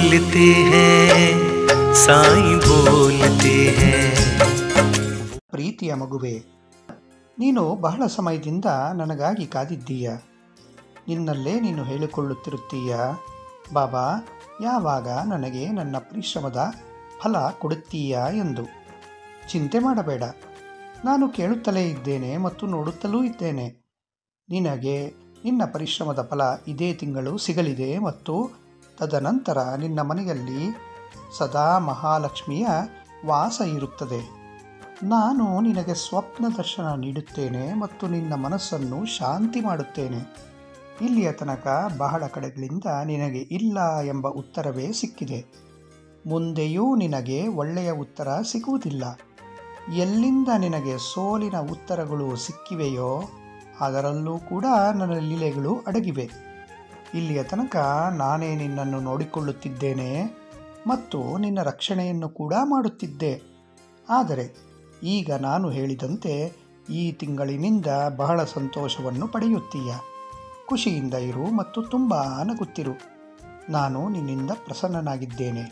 बोलते हैं साईं बोलते हैं। ಪ್ರೀತಿಯ ಮಗುವೆ, ನೀನು ಬಹಳ ಸಮಯದಿಂದ ನನಗಾಗಿ ಕಾದಿದ್ದೀಯ. ನಿನ್ನಲ್ಲೇ ನೀನು ಹೇಳಿಕೊಳ್ಳುತ್ತಿರುತ್ತೀಯ, ಬಾಬಾ ಯಾವಾಗ ನನಗೆ ನನ್ನ ಪರಿಶ್ರಮದ ಫಲ ಕೊಡುತ್ತೀಯಾ ಎಂದು. ಚಿಂತೆ ಮಾಡಬೇಡ, ನಾನು ಕೇಳುತ್ತಲೇ ಇದ್ದೇನೆ ಮತ್ತು ನೋಡುತ್ತಲೂ ಇದ್ದೇನೆ. ನಿನಗೆ ನಿನ್ನ ಪರಿಶ್ರಮದ ಫಲ ಇದೇ ತಿಂಗಳು ಸಿಗಲಿದೆ ಮತ್ತು ತದನಂತರ ನಿನ್ನ ಮನೆಯಲ್ಲಿ ಸದಾ ಮಹಾಲಕ್ಷ್ಮಿಯ ವಾಸ ಇರುತ್ತದೆ. ನಾನು ನಿನಗೆ ಸ್ವಪ್ನ ದರ್ಶನ ನೀಡುತ್ತೇನೆ ಮತ್ತು ನಿನ್ನ ಮನಸ್ಸನ್ನು ಶಾಂತಿ ಮಾಡುತ್ತೇನೆ. ಇಲ್ಲಿಯ ತನಕ ಬಹಳ ಕಡೆಗಳಿಂದ ನಿನಗೆ ಇಲ್ಲ ಎಂಬ ಉತ್ತರವೇ ಸಿಕ್ಕಿದೆ. ಮುಂದೆಯೂ ನಿನಗೆ ಒಳ್ಳೆಯ ಉತ್ತರ ಸಿಗುವುದಿಲ್ಲ. ಎಲ್ಲಿಂದ ನಿನಗೆ ಸೋಲಿನ ಉತ್ತರಗಳು ಸಿಕ್ಕಿವೆಯೋ ಅದರಲ್ಲೂ ಕೂಡ ನನ್ನ ಲೀಲೆಗಳು ಅಡಗಿವೆ. ಇಲ್ಲಿಯ ತನಕ ನಾನೇ ನಿನ್ನನ್ನು ನೋಡಿಕೊಳ್ಳುತ್ತಿದ್ದೇನೆ ಮತ್ತು ನಿನ್ನ ರಕ್ಷಣೆಯನ್ನು ಕೂಡ ಮಾಡುತ್ತಿದ್ದೆ. ಆದರೆ ಈಗ ನಾನು ಹೇಳಿದಂತೆ ಈ ತಿಂಗಳಿನಿಂದ ಬಹಳ ಸಂತೋಷವನ್ನು ಪಡೆಯುತ್ತೀಯ. ಖುಷಿಯಿಂದ ಇರು ಮತ್ತು ತುಂಬ ನಗುತ್ತಿರು. ನಾನು ನಿನ್ನಿಂದ ಪ್ರಸನ್ನನಾಗಿದ್ದೇನೆ.